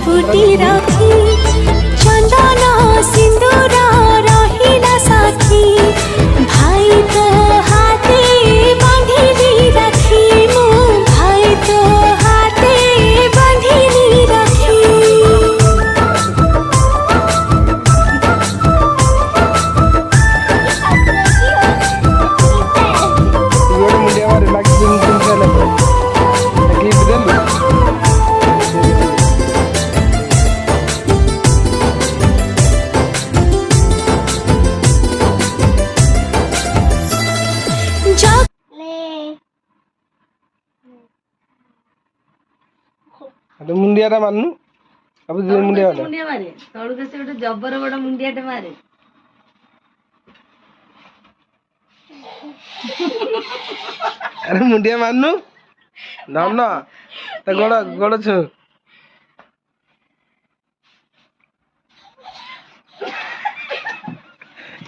फुटी रखी चंदन सिंदूर रहिला साथी भाई तो हाथे बांधिली रखी मु भाई तो हाथे बांधिली रखी गोड़ मुंडिया मारे लाग तुम चले तकलीफ देलु अरे मुंडिया रा माननु अब जे मुंडिया मारे तळु से गोटे जबर बड़ मुंडियाटे मारे अरे मुंडिया माननु नन त गोड़ गोड़ छु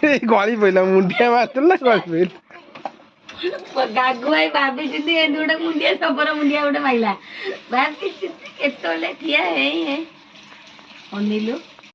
ए गली पहिला मुंडिया मारतल ना गली पहिला गागु भाई भाभी जी ए दुडा मुंडिया जबर मुंडिया गोटे माइला भाभी केतोले ठिया हे अनिलु